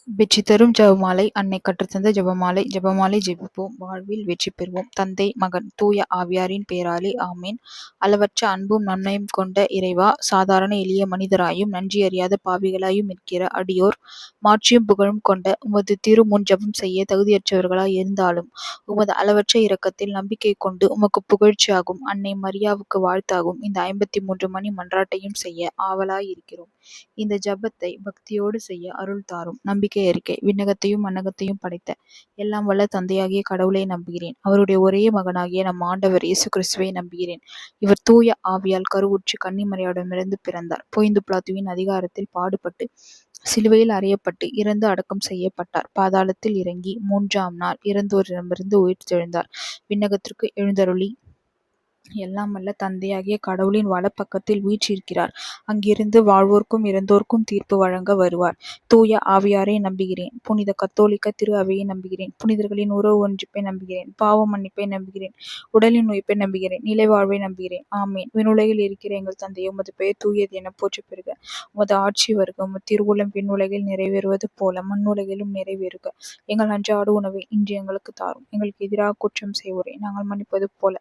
வெற்றி தரும் ஜெபமாலை. அன்னை கற்றுத்தந்த ஜெபமாலை. ஜெபமாலை ஜெபிப்போம், வாழ்வில் வெற்றி பெறுவோம். தந்தை, மகன், தூய ஆவியாரின் பெயராலே ஆமேன். அளவற்ற அன்பும் நன்மையும் கொண்ட இறைவா, சாதாரண எளிய மனிதராயும் நன்றி அறியாத பாவிகளாயும் இருக்கிற அடியோர் மாட்சியும் புகழும் கொண்ட உமது திரு முன் ஜெபம் செய்ய தகுதியற்றவர்களாய் இருந்தாலும் உமது அளவற்ற இரக்கத்தில் நம்பிக்கை கொண்டு உமக்கு புகழ்ச்சியாகும் அன்னை மரியாவுக்கு வாழ்த்தாகும் இந்த 53 மணி மன்றாட்டையும் செய்ய ஆவலாய் இருக்கிறோம். இந்த ஜெபத்தை பக்தியோடு செய்ய அருள் தாரும். நம்பிக்கை அறிக்கை. விண்ணகத்தையும் மண்ணகத்தையும் படைத்த எல்லாம் வல்ல தந்தையாகிய கடவுளை நம்புகிறேன். அவருடைய ஒரே மகனாகிய நம் ஆண்டவர் இயேசு கிறிஸ்துவை நம்புகிறேன். இவர் தூய ஆவியால் கருவுற்று கன்னிமரியாவிடமிருந்து பிறந்தார். பொய்ந்து பிலாத்துவின் அதிகாரத்தில் பாடுபட்டு சிலுவையில் அறையப்பட்டு இறந்து அடக்கம் செய்யப்பட்டார். பாதாளத்தில் இறங்கி 3ஆம் நாள் இறந்தோரிடமிருந்து உயிர் தெழுந்தார். விண்ணகத்திற்கு எழுந்தருளி எல்லாம் வல்ல தந்தையாகிய கடவுளின் வலப்பக்கத்தில் வீற்றிருக்கிறார். அங்கிருந்து வாழ்வோர்க்கும் இறந்தோர்க்கும் தீர்ப்பு வழங்க வருவார். தூய ஆவியாரை நம்புகிறேன். புனித கத்தோலிக்க திரு அவையை நம்புகிறேன். புனிதர்களின் உறவு ஒன்றிப்பை நம்புகிறேன். பாவ மன்னிப்பை நம்புகிறேன். உடலின் உயிர்ப்பை நம்புகிறேன். நிலை வாழ்வை நம்புகிறேன். ஆமேன். விண்ணுலகில் இருக்கிற எங்கள் தந்தையை, உமது பெயர் தூயது என போற்ற பெறுக. உமது ஆட்சி வருக. உமது திருவுளம் விண்ணுலகில் நிறைவேறுவது போல மண்ணுலகிலும் நிறைவேறுக. எங்கள் அன்றாட உணவை இன்று எங்களுக்கு தாரும். எங்களுக்கு எதிராக குற்றம் செய்வோரை நாங்கள் மன்னிப்பது போல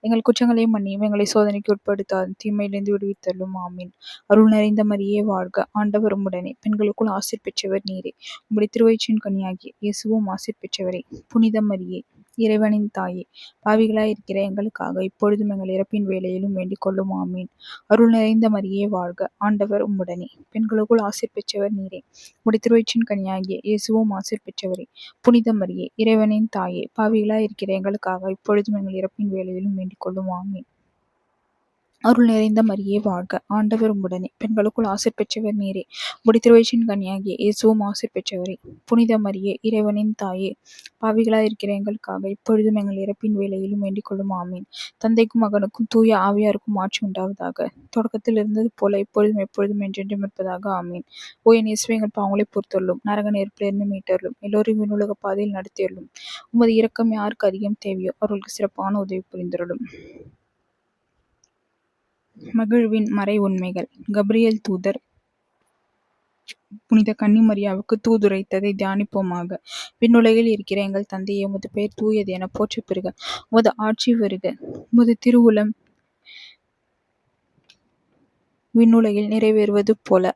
எங்கள் குற்றங்களை மன்னியும். எங்களை சோதனைக்கு உட்படுத்தாது, தீமையிலிருந்து விடுவித்தள்ளும். ஆமீன். அருள் நிறைந்த மரியே வாழ்க. ஆண்டவர் உம்முடனே, பெண்களுக்குள் ஆசீர் பெற்றவர் நீரே. உம்முடைய திருவயிற்றின் கனியாகிய இயேசுவும் ஆசீர் பெற்றவரே. புனித மரியே, இறைவனின் தாயே, பாவிகளாய் இருக்கிற எங்களுக்காக இப்பொழுதும் எங்கள் இறப்பின் வேளையிலும் வேண்டிக் கொள்ளும். ஆமீன். அருள் நிறைந்த மரியே வாழ்க. ஆண்டவர் உம்முடனே, பெண்களுக்குள் ஆசீர் பெற்றவர் நீரே. உம்முடைய திருவயிற்றின் கனியாகிய இயேசுவும் ஆசீர் பெற்றவரே. புனித மரியே, இறைவனின் தாயே, பாவிகளாய் இருக்கிற எங்களுக்காக இப்பொழுதும் எங்கள் இறப்பின் வேளையிலும் வேண்டிக் கொள்ளும். ஆமீன். அருள் நிறைந்த மரியே வாழ்க. ஆண்டவர் உம்முடனே, பெண்களுக்குள் ஆசீர் பெற்றவர் நீரே. உம்முடைய திருவயிற்றின் கனியாகிய இயேசுவும் ஆசீர் பெற்றவரே. புனித மரியே, இறைவனின் தாயே, பாவிகளாய் இருக்கிற எங்களுக்காக இப்பொழுதும் எங்கள் இறப்பின் வேளையிலும் வேண்டிக் கொள்ளும். ஆமீன். தந்தைக்கும் மகனுக்கும் தூய ஆவியாருக்கும் ஆட்சி உண்டாவதாக. தொடக்கத்தில் இருந்தது போல இப்பொழுதும் எப்பொழுதும் என்றென்றும் இருப்பதாக. ஆமீன். ஓ என் இயேசுவே, எங்கள் பாவங்களை பொறுத்தருளும். நரக நெருப்பிலிருந்து மீட்டருளும். எல்லோரையும் விண்ணுலக பாதையில் நடத்தியருளும். உமது இரக்கம் யாருக்கு அதிகம் தேவையோ அவர்களுக்கு சிறப்பான உதவி புரிந்தருளும். மகிழ்வின் மறை உண்மைகள். கபிரியேல் தூதர் புனித கன்னிமரியாவுக்கு தூதுரைத்ததை தியானிப்போமாக. விண்ணுலகில் இருக்கிற எங்கள் தந்தையே, உமது பெயர் தூயது என போற்ற பெறுக. உமது ஆட்சி வருக. உமது திருவுளம் விண்ணுலகில் நிறைவேறுவது போல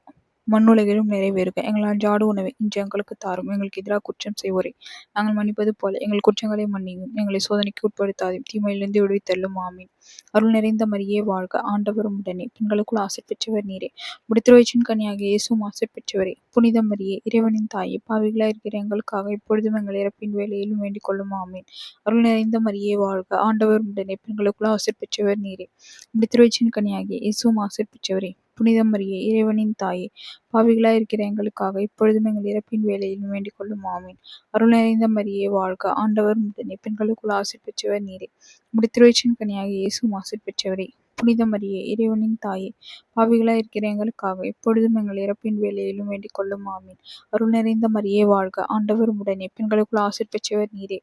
மண்ணுலகிலும் நிறைவேறுக. எங்கள் அன்றாட உணவை இன்று எங்களுக்கு தாரும். எங்களுக்கு எதிராக குற்றம் செய்வோரை நாங்கள் மன்னிப்பது போல எங்கள் குற்றங்களை மன்னியும். எங்களை சோதனைக்கு உட்படுத்தாதையும், தீமையிலிருந்து விடுவித்தள்ளும். ஆமீன். அருள் நிறைந்த மரியே வாழ்க. ஆண்டவர் உம்முடனே, பெண்களுக்குள் ஆசீர் பெற்றவர் நீரே. உம்முடைய திருவயிற்றின் கனியாகிய இயேசுவும் ஆசீர் பெற்றவரே. புனித மரியே, இறைவனின் தாயே, பாவிகளாய் இருக்கிற எங்களுக்காக இப்பொழுதும் எங்கள் இறப்பின் வேளையிலும் வேண்டிக் கொள்ளும். ஆமீன். அருள் நிறைந்த மரியே வாழ்க. ஆண்டவர் உம்முடனே, பெண்களுக்குள் ஆசீர் பெற்றவர் நீரே. உம்முடைய திருவயிற்றின் கனியாகிய இயேசுவும் ஆசீர் பெற்றவரே. புனித மரியே, இறைவனின் தாயே, பாவிகளாய் இருக்கிற எங்களுக்காக இப்பொழுதும் எங்கள் இறப்பின் வேளையிலும் வேண்டிக் கொள்ளும். ஆமீன். அருள் நிறைந்த மரியே வாழ்க. ஆண்டவர் உம்முடனே, பெண்களுக்குள் ஆசீர் பெற்றவர் நீரே. உம்முடைய திருவயிற்றின் கனியாகிய இயேசுவும் ஆசீர் பெற்றவரே. புனித மரியே, இறைவனின் தாயே, பாவிகளாய் இருக்கிற எங்களுக்காக இப்பொழுதும் எங்கள் இறப்பின் வேளையிலும் வேண்டிக் கொள்ளும். ஆமீன். அருள் நிறைந்த மரியே வாழ்க. ஆண்டவர் உம்முடனே, பெண்களுக்குள் ஆசீர் பெற்றவர் நீரே.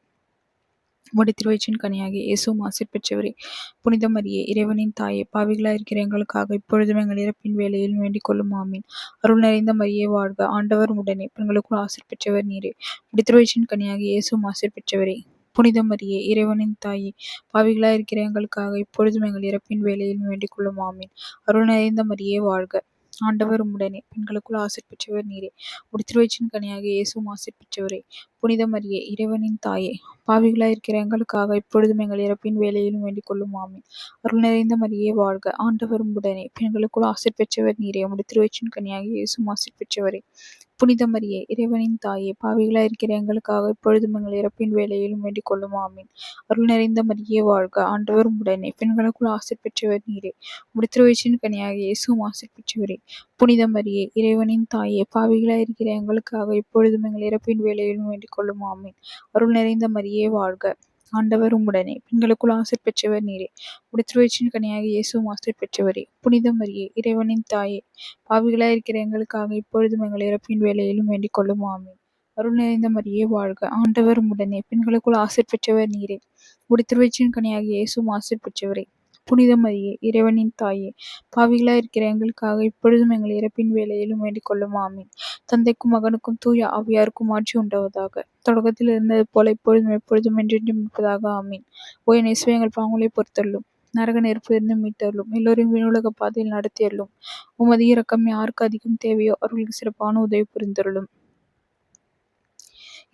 உம்முடைய திருவயிற்றின் கனியாகிய இயேசுவும் ஆசீர் பெற்றவரே. புனித மரியே, இறைவனின் தாயே, பாவிகளாய் இருக்கிற எங்களுக்காக இப்பொழுதும் எங்கள் இறப்பின் வேளையிலும் வேண்டிக் கொள்ளும். ஆமீன். அருள் நிறைந்த மரியே வாழ்க. ஆண்டவர் உம்முடனே, பெண்களுக்குள் ஆசீர் பெற்றவர் நீரே. உம்முடைய திருவயிற்றின் கனியாகிய இயேசுவும் ஆசீர் பெற்றவரே. புனித மரியே, இறைவனின் தாயே, பாவிகளாய் இருக்கிற எங்களுக்காக இப்பொழுதும் எங்கள் இறப்பின் வேளையிலும் வேண்டிக் கொள்ளும். ஆமீன். அருள் நிறைந்த மரியே வாழ்க. ஆண்டவர் உம்முடனே, பெண்களுக்குள் ஆசீர் பெற்றவர் நீரே. உம்முடைய திருவயிற்றின் கனியாகிய இயேசுவும் ஆசீர் பெற்றவரே. புனித மரியே, இறைவனின் தாயே, பாவிகளாய் இருக்கிற எங்களுக்காக இப்பொழுதும் எங்கள் இறப்பின் வேளையிலும் வேண்டிக் கொள்ளும். ஆமீன். அருள் நிறைந்த மரியே வாழ்க. ஆண்டவர் உம்முடனே, பெண்களுக்குள் ஆசீர் பெற்றவர் நீரே. உம்முடைய திருவயிற்றின் கனியாகிய இயேசுவும் ஆசீர் பெற்றவரே. புனித மரியே, இறைவனின் தாயே, பாவிகளாய் இருக்கிற எங்களுக்காக இப்பொழுதும் எங்கள் இறப்பின் வேளையிலும் வேண்டிக் கொள்ளும். ஆமீன். அருள் நிறைந்த மரியே வாழ்க. ஆண்டவர் உம்முடனே, பெண்களுக்குள் ஆசீர் பெற்றவர் நீரே. உம்முடைய திருவயிற்றின் கனியாகிய இயேசுவும் ஆசீர் பெற்றவரே. புனித மரியே, இறைவனின் தாயே, பாவிகளாய் இருக்கிற எங்களுக்காக இப்பொழுதும் எங்கள் இறப்பின் வேளையிலும் வேண்டிக் கொள்ளும். ஆமீன். அருள் நிறைந்த மரியே வாழ்க. ஆண்டவர் உம்முடனே, பெண்களுக்குள் ஆசீர் பெற்றவர் நீரே. உம்முடைய திருவயிற்றின் கனியாகிய இயேசுவும் ஆசீர் பெற்றவரே. புனித மரியே, இறைவனின் தாயே, பாவிகளாய் இருக்கிற எங்களுக்காக இப்பொழுதும் எங்கள் இறப்பின் வேளையிலும் வேண்டிக் கொள்ளும். ஆமீன். அருள் நிறைந்த மரியே வாழ்க. ஆண்டவர் உம்முடனே, பெண்களுக்குள் ஆசீர் பெற்றவர் நீரே. உம்முடைய திருவயிற்றின் கனியாகிய இயேசுவும் ஆசீர் பெற்றவரே. புனித மரியே, இறைவனின் தாயே, பாவிகளாய் இருக்கிற எங்களுக்காக இப்பொழுதும் எங்கள் இறப்பின் வேளையிலும் வேண்டிக் கொள்ளும். ஆமீன். தந்தைக்கும் மகனுக்கும் தூய ஆவியாருக்கும் ஆட்சி உண்டாவதாக. தொடக்கத்தில் இருந்தது போல இப்பொழுதும் எப்பொழுதும் என்றென்றும் இருப்பதாக. ஆமீன். ஓ என் இயேசுவே, எங்கள் பாவங்களை பொறுத்தருளும், நரக நெருப்பிலிருந்து மீட்டருளும், எல்லோரையும் விண்ணுலக பாதையில் நடத்தியருளும். உமது இரக்கம் யாருக்கு அதிகம் தேவையோ அவர்களுக்கு சிறப்பான உதவி புரிந்தருளும்.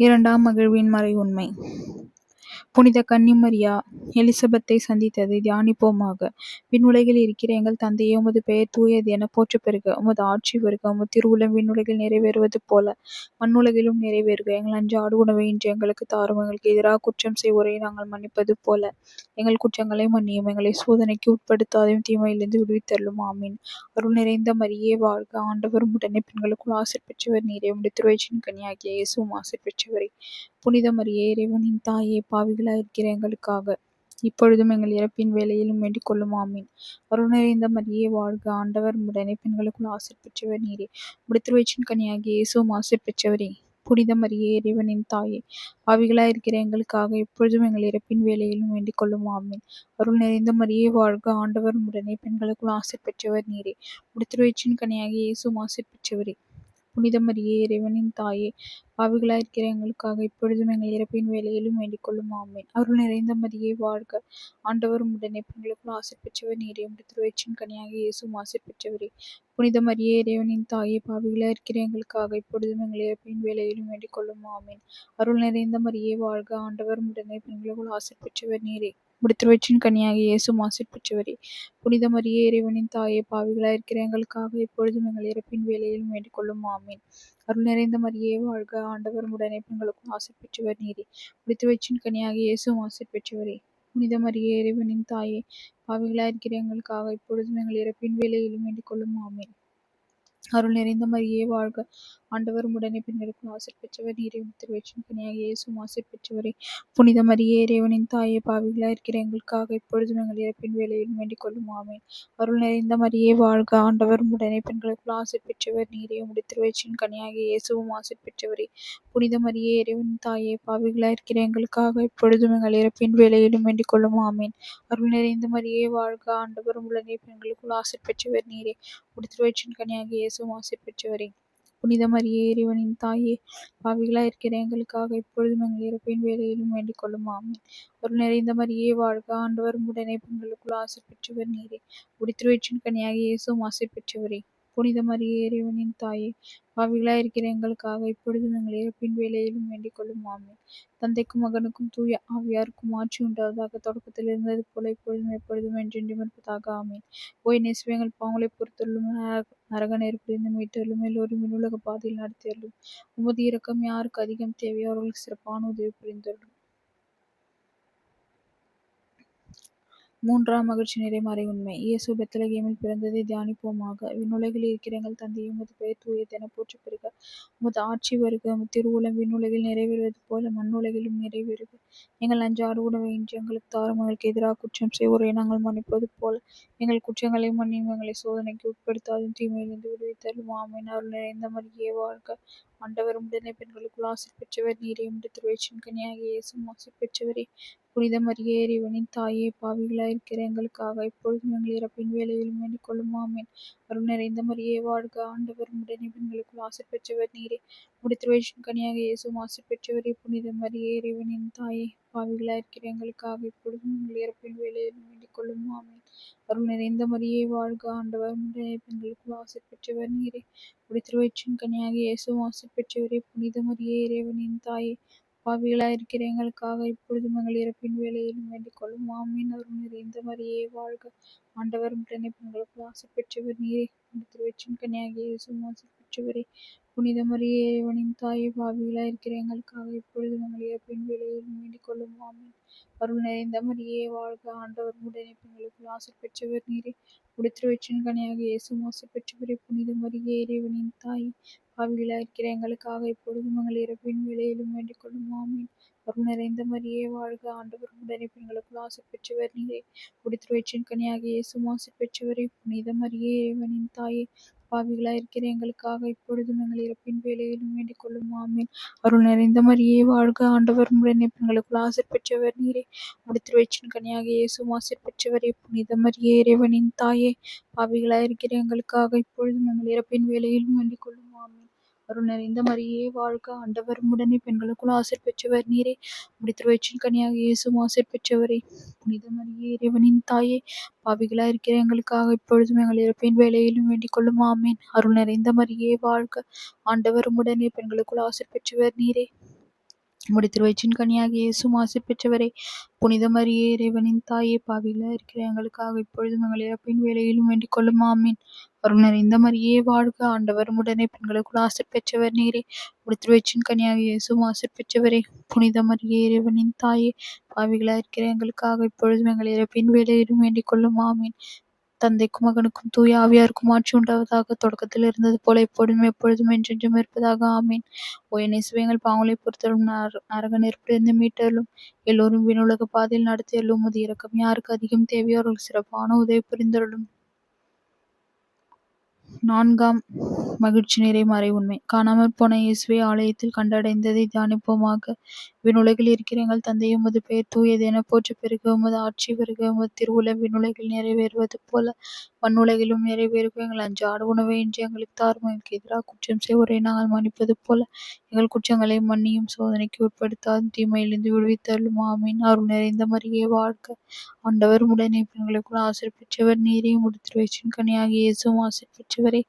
இரண்டாம் மகிழ்வின் மறை உண்மை. புனித கன்னிமரியா எலிசபெத்தை சந்தித்ததை தியானிப்போமாக. விண்ணுலகில் இருக்கிற எங்கள் தந்தையே, உமது பெயர் தூயது என போற்றப் பெறுக. உமது ஆட்சி வருக. உமது திருவுளம் விண்ணுலகில் நிறைவேறுவது போல மண்ணுலகிலும் நிறைவேறுக. எங்கள் அன்றாட உணவை இன்று எங்களுக்கு தாரும். எங்களுக்கு எதிராக குற்றம் செய்வோரை நாங்கள் மன்னிப்பது போல எங்கள் குற்றங்களை மன்னியும். எங்களை சோதனைக்கு உட்படுத்தாதையும் தீமையிலிருந்து விடுவித்தருளும். ஆமீன். அருள் நிறைந்த மரியே வாழ்க, ஆண்டவர் உடனே பெண்களுக்குள் ஆசீர் பெற்றவர் நீரே. உம்முடைய திருவயிற்றின் கனியாகிய இயேசுவும் ஆசீர் பெற்றவரே. புனித மரியே, இறைவனின் தாயே, பாவிகளாய் இருக்கிற எங்களுக்காக இப்பொழுதும் எங்கள் இறப்பின் வேளையிலும் வேண்டிக் கொள்ளும். ஆமீன். அருள் நிறைந்த மரியே வாழ்க, ஆண்டவர் உடனே பெண்களுக்குள் ஆசீர் பெற்றவர் நீரே. உம்முடைய திருவயிற்றின் கனியாகிய இயேசுவும் ஆசீர் பெற்றவரே. புனித மரியே, இறைவனின் தாயே, பாவிகளாய் இருக்கிற எங்களுக்காக இப்பொழுதும் எங்கள் இறப்பின் வேளையிலும் வேண்டிக் கொள்ளும். ஆமீன். அருள் நிறைந்த மரியே வாழ்க, ஆண்டவர் உடனே பெண்களுக்குள் ஆசீர் பெற்றவர் நீரே. உம்முடைய திருவயிற்றின் கனியாகிய இயேசுவும் ஆசீர் பெற்றவரே. புனித மரியே, இறைவனின் தாயே, பாவிகளாய் இருக்கிற எங்களுக்காக இப்பொழுதும் எங்கள் இறப்பின் வேளையிலும் வேண்டிக் கொள்ளும். ஆமீன். அருள் நிறைந்த மரியே வாழ்க, ஆண்டவர் உடனே பெண்களுக்குள் ஆசீர் பெற்றவர் நீரே. உம்முடைய திருவயிற்றின் கனியாகிய இயேசுவும் ஆசீர் பெற்றவரே. புனித மரியே, இறைவனின் தாயே, பாவிகளாய் இருக்கிற எங்களுக்காக இப்பொழுதும் எங்கள் இறப்பின் வேளையிலும் வேண்டிக் கொள்ளும். ஆமீன். அருள் நிறைந்த மரியே வாழ்க, ஆண்டவர் உடனே பெண்களுக்குள் ஆசீர் பெற்றவர் நீரே. உம்முடைய திருவயிற்றின் கனியாகிய இயேசுவும் ஆசீர் பெற்றவரே. புனித மரியே, இறைவனின் தாயே, பாவிகளாய் இருக்கிற எங்களுக்காக இப்பொழுதும் எங்கள் இறப்பின் வேளையிலும் வேண்டிக் கொள்ளும். ஆமீன். அருள் நிறைந்த மரியே வாழ்க, ஆண்டவர் உடனே பெண்களுக்குள் ஆசீர் பெற்றவர் நீரே. உம்முடைய திருவயிற்றின் கனியாகிய இயேசுவும் ஆசீர் பெற்றவரே. புனித மரியே, இறைவனின் தாயே, பாவிகளாய் இருக்கிற எங்களுக்காக இப்பொழுதும் எங்கள் இறப்பின் வேளையிலும் வேண்டிக் கொள்ளும். ஆமீன். அருள் நிறைந்த மரியே வாழ்க, ஆண்டவர் உடனே பெண்களுக்குள் ஆசீர் பெற்றவர் நீரே. உம்முடைய திருவயிற்றின் கனியாகிய இயேசுவும் ஆசீர் பெற்றவரே. புனித மரியே, இறைவனின் தாயே, பாவிகளாய் இருக்கிற எங்களுக்காக இப்பொழுதும் எங்கள் இறப்பின் வேளையிலும் வேண்டிக் கொள்ளும். ஆமீன். அருள் நிறைந்த மரியே வாழ்க, ஆண்டவர் உடனே பெண்களுக்குள் ஆசீர் பெற்றவர் நீரே. உம்முடைய திருவயிற்றின் கனியாகிய இயேசுவும் ஆசீர் பெற்றவரே. புனித மரியே, இறைவனின் தாயே, பாவிகளாய் இருக்கிற எங்களுக்காக இப்பொழுதும் எங்கள் இறப்பின் வேளையிலும் வேண்டிக் கொள்ளும். ஆமீன். அருள் நிறைந்த மரியே வாழ்க, ஆண்டவர் உடனே பெண்களுக்குள் ஆசீர் பெற்றவர் நீரே. உம்முடைய திருவயிற்றின் கனியாகிய இயேசுவும் ஆசீர் பெற்றவரே. புனித மரியே, இறைவனின் தாயே, பாவிகளாய் இருக்கிற எங்களுக்காக இப்பொழுதும் எங்கள் இறப்பின் வேளையிலும் வேண்டிக் கொள்ளும். ஆமீன். அருள் நிறைந்த மரியே வாழ்க, ஆண்டவர் உடனே பெண்களுக்குள் ஆசீர் பெற்றவர் நீரே. உம்முடைய திருவயிற்றின் கனியாகிய இயேசுவும் ஆசீர் பெற்றவரே. புனித மரியே, இறைவனின் தாயே, பாவிகளாய் இருக்கிற எங்களுக்காக இப்பொழுதும் எங்கள் இறப்பின் வேளையிலும் வேண்டிக் கொள்ளும். ஆமீன். தந்தைக்கும் மகனுக்கும் தூய ஆவியாருக்கும் ஆட்சி உண்டாவதாக. தொடக்கத்தில் இருந்தது போல இப்பொழுதும் எப்பொழுதும் என்றென்றும் இருப்பதாக. ஆமீன். ஓ என் இயேசுவே, எங்கள் பாவங்களை பொறுத்தருளும், நரக நெருப்பிலிருந்து மீட்டருளும், எல்லோரும் விண்ணுலக பாதையில் நடத்தியருளும். உமது இரக்கம் யாருக்கு அதிகம் தேவையோ அவர்களுக்கு சிறப்பான உதவி புரிந்தருளும். மூன்றாம் மகிழ்ச்சி நிறை மறை உண்மை. இயேசு பெத்லகேமில் பிறந்ததை தியானிப்போமாக. விண்ணுலகில் இருக்கிற எங்கள் தந்தையே, உமது பெயர் தூயது என போற்றப் பெறுக. உமது ஆட்சி வருக. உமது திருவுளம் விண்ணுலகில் நிறைவேறுவது போல மண்ணுலகிலும் நிறைவேறுக. எங்கள் அன்றாட உணவை இன்று எங்களுக்கு தாரும். எங்களுக்கு எதிராக குற்றம் செய்வோரை நாங்கள் மன்னிப்பது போல எங்கள் குற்றங்களை மன்னியும். எங்களை சோதனைக்கு உட்படுத்தாதும் தீமையிலிருந்து விடுவித்தருளும். ஆமீன். அருள் நிறைந்த மரியே வாழ்க, ஆண்டவர் உடனே பெண்களுக்குள் ஆசீர் பெற்றவர் நீரே. உம்முடைய திருவயிற்றின் கனியாகிய இயேசுவும் ஆசீர் பெற்றவரே. புனித மரியே, இறைவனின் தாயே, பாவிகளாய் இருக்கிற எங்களுக்காக இப்பொழுதும் எங்கள் இறப்பின் வேளையிலும் வேண்டிக் கொள்ளும். ஆமீன். அருள் நிறைந்த மரியே வாழ்க, ஆண்டவர் உடனே பெண்களுக்குள் ஆசீர் பெற்றவர் நீரே. உம்முடைய திருவயிற்றின் கனியாகிய இயேசுவும் ஆசீர் பெற்றவரே. புனித மரியே, இறைவனின் தாயே, பாவிகளாய் இருக்கிற எங்களுக்காக இப்பொழுதும் எங்கள் இறப்பின் வேளையிலும் வேண்டிக் கொள்ளும். ஆமீன். அருள் நிறைந்த மரியே வாழ்க, ஆண்டவர் உடனே பெண்களுக்குள் ஆசீர் பெற்றவர் நீரே. உம்முடைய திருவயிற்றின் கனியாகிய இயேசுவும் ஆசீர் பெற்றவரே. புனித மரியே, இறைவனின் தாயே, பாவிகளாய் இருக்கிற எங்களுக்காக இப்பொழுதும் எங்கள் இறப்பின் வேளையிலும் வேண்டிக் கொள்ளும். ஆமீன். அருள் நிறைந்த மரியே வாழ்க, ஆண்டவர் உடனே பெண்களுக்குள் ஆசீர் பெற்றவர் நீரே. உம்முடைய திருவயிற்றின் கனியாகிய இயேசுவும் ஆசீர் பெற்றவரே. புனித மரியே, இறைவனின் தாயே, பாவிகளாய் இருக்கிற எங்களுக்காக இப்பொழுதும் எங்கள் இறப்பின் வேளையிலும் வேண்டிக் கொள்ளும். ஆமீன். அருள் நிறைந்த மரியே வாழ்க, ஆண்டவர் உடனே பெண்களுக்குள் ஆசீர் பெற்றவர் நீரே. உம்முடைய திருவயிற்றின் கனியாகிய இயேசுவும் ஆசீர் பெற்றவரே. புனித மரியே, இறைவனின் தாயே, பாவிகளாய் இருக்கிற எங்களுக்காக இப்பொழுதும் எங்கள் இறப்பின் வேளையிலும் வேண்டிக் கொள்ளும். ஆமீன். அருள் நிறைந்த மரியே வாழ்க, ஆண்டவர் உடனே பெண்களுக்குள் ஆசீர் பெற்றவர் நீரே. உம்முடைய திருவயிற்றின் கனியாகிய இயேசுவும் ஆசீர் பெற்றவரே. புனித மரியே, இறைவனின் தாயே, பாவிகளாய் இருக்கிற எங்களுக்காக இப்பொழுதும் எங்கள் இறப்பின் வேளையிலும் வேண்டிக் கொள்ளும் ஆமீன். அருள் நிறைந்த மரியே வாழ்க, ஆண்டவர் உம்முடனே, பெண்களுக்குள் ஆசீர் பெற்றவர் நீரே. உம்முடைய திருவயிற்றின் கனியாகிய இயேசுவும் ஆசீர் பெற்றவரே. புனித மரியே, இறைவனின் தாயே, பாவிகளாய் இருக்கிற எங்களுக்காக இப்பொழுதும் எங்கள் இறப்பின் வேளையிலும் வேண்டிக் கொள்ளும் ஆமீன். அருள் நிறைந்த மரியே வாழ்க, ஆண்டவர் உம்முடனே, பெண்களுக்குள் ஆசீர் பெற்றவர் நீரே. உம்முடைய திருவயிற்றின் கனியாகிய இயேசுவும் ஆசீர் பெற்றவரே. புனித மரியே, இறைவனின் தாயே, பாவிகளாய் இருக்கிற எங்களுக்காக இப்பொழுதும் எங்கள் இறப்பின் வேளையிலும் வேண்டிக் கொள்ளும் ஆமீன். அருள் நிறைந்த மரியே வாழ்க, ஆண்டவர் உம்முடனே, பெண்களுக்குள் ஆசீர் பெற்றவர் நீரே. உம்முடைய திருவயிற்றின் கனியாகிய இயேசுவும் ஆசீர் பெற்றவரே. புனித மரியே, இறைவனின் தாயே, பாவிகளாய் இருக்கிற எங்களுக்காக இப்பொழுதும் எங்கள் இறப்பின் வேளையிலும் வேண்டிக் கொள்ளும் ஆமீன். அருள் நிறைந்த மரியே வாழ்க, ஆண்டவர் உம்முடனே, பெண்களுக்குள் ஆசீர் பெற்றவர் நீரே. உம்முடைய திருவயிற்றின் கனியாகிய இயேசுவும் ஆசீர் பெற்றவரே. புனித மரியே, இறைவனின் தாயே, பாவிகளாய் இருக்கிற எங்களுக்காக இப்பொழுதும் எங்கள் இறப்பின் வேளையிலும் வேண்டிக் கொள்ளும் ஆமீன். தந்தைக்கும் மகனுக்கும் தூய ஆவியாருக்கும் ஆட்சி உண்டாவதாக. தொடக்கத்தில் இருந்தது போல எப்பொழுதும் எப்பொழுதும் என்றென்றும் இருப்பதாக. ஆமீன். ஓ என் இயேசுவே, எங்கள் பாவங்களை பொறுத்தருளும், நரக நெருப்பிலிருந்து மீட்டருளும், எல்லோரும் விண்ணுலக பாதையில் நடத்தியருளும். உமது இரக்கம் யாருக்கு அதிகம் தேவையோ அவர்கள் சிறப்பான உதவி புரிந்தருளும். 4ஆம் மகிழ்ச்சி நிறை மறை உண்மை. காணாமற் போன இயேசுவை ஆலயத்தில் கண்டடைந்ததை தியானிப்போமாக. விண்ணுலகில் இருக்கிற எங்கள் தந்தையே, உமது பெயர் தூயது என போற்றப் பெறுக. உமது ஆட்சி வருக. உமது திருவுளம் விண்ணுலகில் நிறைவேறுவது போல மண்ணுலகிலும் நிறைவேறுக. எங்கள் அன்றாட உணவை இன்று எங்களுக்கு தாரும். எங்களுக்கு எதிராக குற்றம் செய்வோரை நாங்கள் மன்னிப்பது போல எங்கள் குற்றங்களை மன்னியும். சோதனைக்கு உட்படுத்தாது, தீமையிலிருந்து விடுவித்தருளும். ஆமீன். அருள் நிறைந்த மரியே வாழ்க, ஆண்டவர் உம்முடனே, பெண்களுக்குள் ஆசீர் பெற்றவர் நீரே. உம்முடைய திருவயிற்றின் கனியாகிய இயேசுவும் ஆசீர் பெற்றவரே.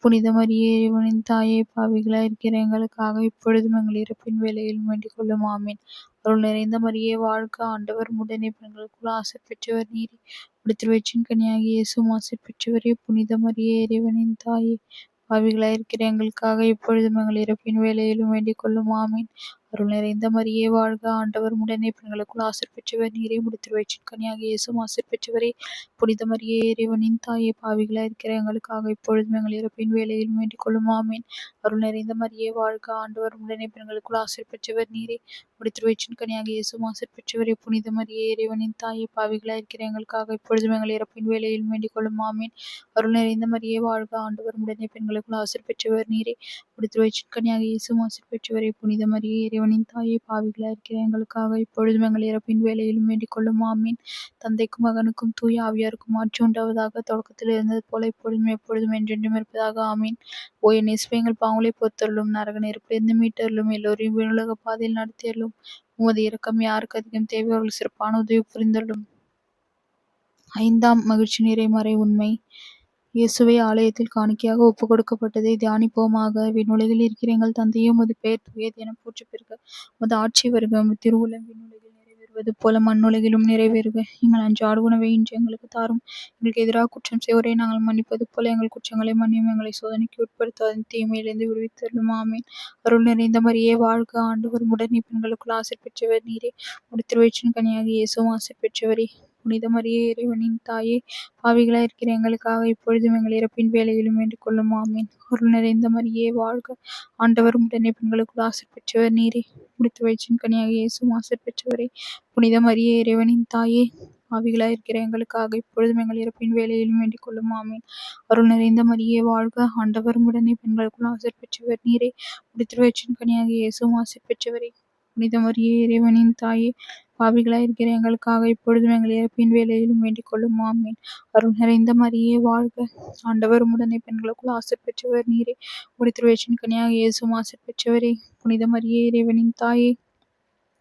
புனித மரியே, இறைவனின் தாயே, பாவிகளாய் இருக்கிற எங்களுக்காக இப்பொழுதும் எங்கள் இறப்பின் வேளையிலும் வேண்டிக் கொள்ளும். ஆமீன். அருள் நிறைந்த மரியே வாழ்க, ஆண்டவர் உம்முடனே, பெண்களுக்குள் ஆசீர் பெற்றவர் நீரே. உம்முடைய திருவயிற்றின் கனியாகிய இயேசுவும் ஆசீர் பெற்றவரே. புனித மரியே, இறைவனின் தாயே, பாவிகளாய் இருக்கிற எங்களுக்காக இப்பொழுதும் எங்கள் இறப்பின் வேளையிலும் வேண்டிக் கொள்ளும். ஆமீன். அருள் நிறைந்த மரியே வாழ்க, ஆண்டவர் உம்முடனே, பெண்களுக்குள் ஆசீர் பெற்றவர் நீரே. உம்முடைய திருவயிற்றின் கனியாகிய இயேசுவும் ஆசீர் பெற்றவரே. புனித மரியே, இறைவனின் தாயே, பாவிகளாய் இருக்கிற எங்களுக்காக இப்பொழுதும் எங்கள் இறப்பின் வேளையிலும் வேண்டிக் கொள்ளும். ஆமீன். அருள் நிறைந்த மரியே வாழ்க, ஆண்டவர் உம்முடனே, பெண்களுக்குள் ஆசீர் பெற்றவர் நீரே. உம்முடைய திருவயிற்றின் கனியாகிய இயேசுவும் ஆசீர் பெற்றவரே. புனித மரியே, இறைவனின் தாயே, பாவிகளாய் இருக்கிற எங்களுக்காக இப்பொழுதும் எங்கள் இறப்பின் வேளையிலும் வேண்டிக் கொள்ளும். ஆமீன். அருள் நிறைந்த மரியே வாழ்க, ஆண்டவர் உம்முடனே, பெண்களுக்குள் ஆசீர் பெற்றவர் நீரே. உம்முடைய திருவயிற்றின் கனியாகிய இயேசுவும் ஆசீர் பெற்றவரே. புனித மரியே, இறைவனின் தாயே, பாவிகளாய் இருக்கிற எங்களுக்காக இப்பொழுதும் எங்கள் இறப்பின் வேளையிலும் வேண்டிக் கொள்ளும். ஆமீன். தந்தைக்கும் மகனுக்கும் தூய ஆவியாருக்கும் ஆட்சி உண்டாவதாக. தொடக்கத்தில் இருந்தது போல எப்பொழுதும் எப்பொழுதும் என்றென்றும் இருப்பதாக. ஆமீன். ஓ என் இயேசுவே, எங்கள் பாவங்களை பொறுத்தருளும், நரக நெருப்பிலிருந்து மீட்டருளும், எல்லோரையும் விண்ணுலக பாதையில் நடத்தியருளும். உமது இரக்கம் யாருக்கு அதிகம் தேவையோ அவர்கள் சிறப்பான உதவி புரிந்தருளும். 5ஆம் மகிழ்ச்சி நிறை மறை உண்மை. இயேசுவை ஆலயத்தில் காணிக்கையாக ஒப்புக் கொடுக்கப்பட்டதை தியானிப்போமாக. விண்ணுலகில் இருக்கிற எங்கள் தந்தையே, உமது பெயர் தூயது என போற்றப் பெறுக. உமது ஆட்சி வருக. உமது திருவுளம் விண்ணுலகில் நிறைவேறுவது போல மண்ணுலகிலும் நிறைவேறுக. எங்கள் அன்றாட உணவை இன்று எங்களுக்கு தாரும். எங்களுக்கு எதிராக குற்றம் செய்வோரை நாங்கள் மன்னிப்பது போல எங்கள் குற்றங்களை மன்னியும். எங்களை சோதனைக்கு உட்படுத்தாது, தீமையிலிருந்து விடுவித்தருளும். ஆமீன். அருள் நிறைந்த மரியே வாழ்க, ஆண்டவர் உம்முடனே, பெண்களுக்குள் ஆசீர் பெற்றவர் நீரே. உம்முடைய திருவயிற்றின் கனியாகிய இயேசுவும் ஆசீர் பெற்றவரே. புனித மரியே, இறைவனின் தாயே, பாவிகளாய் இருக்கிற எங்களுக்காக இப்பொழுதும் எங்கள் இறப்பின் வேளையிலும் வேண்டிக் கொள்ளும். ஆமீன். அருள் நிறைந்த மரியே வாழ்க, ஆண்டவர் உம்முடனே, பெண்களுக்குள் ஆசீர் பெற்றவர் நீரே. உம்முடைய திருவயிற்றின் கனியாகிய இயேசுவும் ஆசீர் பெற்றவரே. புனித மரியே, இறைவனின் தாயே, பாவிகளாய் இருக்கிற எங்களுக்காக இப்பொழுதும் எங்கள் இறப்பின் வேளையிலும் வேண்டிக் கொள்ளும். ஆமீன். அருள் நிறைந்த மரியே வாழ்க, ஆண்டவர் உம்முடனே, பெண்களுக்குள் ஆசீர் பெற்றவர் நீரே. உம்முடைய திருவயிற்றின் கனியாகிய இயேசுவும் ஆசீர் பெற்றவரே. புனித மரியே, இறைவனின் தாயே, பாவிகளாய் இருக்கிற எங்களுக்காக இப்பொழுதும் எங்கள் இறப்பின் வேளையிலும் வேண்டிக் கொள்ளும். ஆமீன். அருள் நிறைந்த மரியே வாழ்க, ஆண்டவர் உம்முடனே, பெண்களுக்குள் ஆசீர் பெற்றவர் நீரே. உம்முடைய திருவயிற்றின் கனியாகிய இயேசுவும் ஆசீர் பெற்றவரே. புனித மரியே, இறைவனின் தாயே,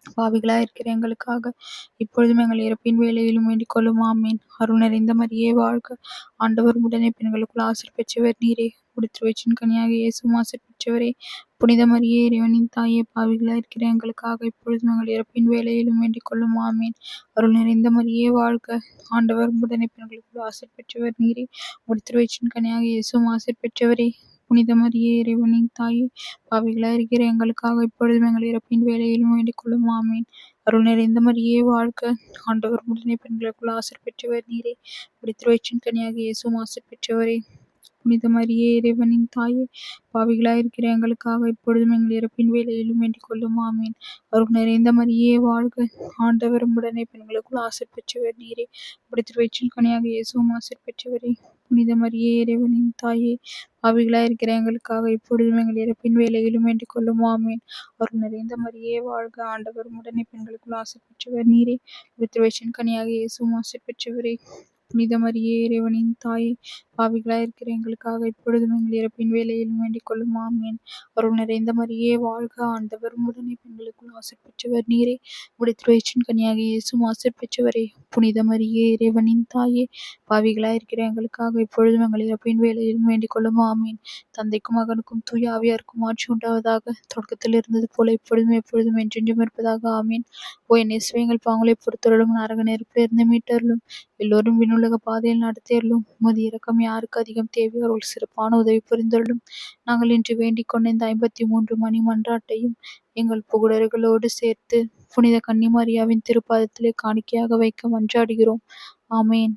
பாவிகளாய் இருக்கிற எங்களுக்காக இப்பொழுதும் எங்கள் இறப்பின் வேளையிலும் வேண்டிக் கொள்ளும். ஆமீன். அருள் நிறைந்த மரியே வாழ்க, ஆண்டவர் உம்முடனே, பெண்களுக்குள் ஆசீர் பெற்றவர் நீரே. உம்முடைய திருவயிற்றின் கனியாகிய இயேசுவும் ஆசீர் பெற்றவரே. புனித மரியே, இறைவனின் தாயே, பாவிகளாய் இருக்கிற எங்களுக்காக இப்பொழுதும் எங்கள் இறப்பின் வேளையிலும் வேண்டிக் கொள்ளும். ஆமீன். அருள் நிறைந்த மரியே வாழ்க, ஆண்டவர் உம்முடனே, பெண்களுக்குள் ஆசீர் பெற்றவர் நீரே. உம்முடைய திருவயிற்றின் கனியாகிய இயேசுவும் ஆசீர் பெற்றவரே. புனித மரியே, இறைவனின் தாயே, பாவிகளாய் இருக்கிற எங்களுக்காக இப்பொழுதும் எங்கள் இறப்பின் வேளையிலும் வேண்டிக் கொள்ளும். ஆமீன். அருள் நிறைந்த மரியே வாழ்க, ஆண்டவர் உம்முடனே, பெண்களுக்குள் ஆசீர் பெற்றவர் நீரே. உம்முடைய திருவயிற்றின் கனியாகிய இயேசுவும் ஆசீர் பெற்றவரே. புனித மரியே, இறைவனின் தாயே, பாவிகளாய் இருக்கிற எங்களுக்காக இப்பொழுதும் எங்கள் இறப்பின் வேளையிலும் வேண்டிக் கொள்ளும். ஆமீன். அருள் நிறைந்த மரியே வாழ்க, ஆண்டவர் உம்முடனே, பெண்களுக்குள் ஆசீர் பெற்றவர் நீரே. உம்முடைய திருவயிற்றின் கனியாகிய இயேசுவும் ஆசீர் பெற்றவரே. புனித மரியே இறைவனின் தாயே, பாவிகளாய் இருக்கிற எங்களுக்காக இப்பொழுதும் எங்கள் இறப்பின் வேளையிலும் வேண்டிக் கொள்ளும். ஆமேன். அருள் நிறைந்த மரியே வாழ்க, ஆண்டவர் உடனே பெண்களுக்குள் ஆசி பெற்றவர் நீரே. திருவயிற்றின் கனியாக இயேசுவும் ஆசி பெற்றவரே. புனித மரியே இறைவனின் தாயே, பாவிகளாய் இருக்கிற எங்களுக்காக இப்பொழுதும் எங்கள் இறப்பின் வேளையிலும் வேண்டிக் கொள்ளும். ஆமேன். அருள் நிறைந்த மரியே வாழ்க, ஆண்டவர் உடனே பெண்களுக்குள் ஆசி பெற்றவர் நீரே. திருவயிற்றின் கனியாக இயேசுவும் ஆசி பெற்றவரே. புனித மரியே இறைவனின் தாயே, பாவிகளாய் இருக்கிற எங்களுக்காக இப்பொழுதும் எங்கள் இறப்பின் வேளையிலும் வேண்டிக் கொள்ளும். ஆமேன். தந்தைக்கும் மகனுக்கும் தூய ஆவியாருக்கும் ஆட்சி உண்டாவதாக. தொடக்கத்தில் இருந்தது போல இப்பொழுதும் எப்பொழுதும் என்றென்றும் இருப்பதாக. ஆமேன். ஓ என் இயேசுவே, எங்கள் பாவங்களை பொறுத்தருளும், நரக நெருப்பில் இருந்து மீட்டருளும், எல்லோரும் விண்ணுலக பாதையில் நடத்தியருளும். உமது இரக்கம் யாருக்கு அதிகம் தேவையோ அவர்கள் சிறப்பான உதவி புரிந்தருளும். நாங்கள் இன்று வேண்டிக் கொண்ட இந்த 53 மணி மன்றாட்டையும் எங்கள் புகழர்களோடு சேர்த்து புனித கன்னிமரியாவின் திருப்பாதத்திலே காணிக்கையாக வைக்க மன்றாடுகிறோம். ஆமேன்.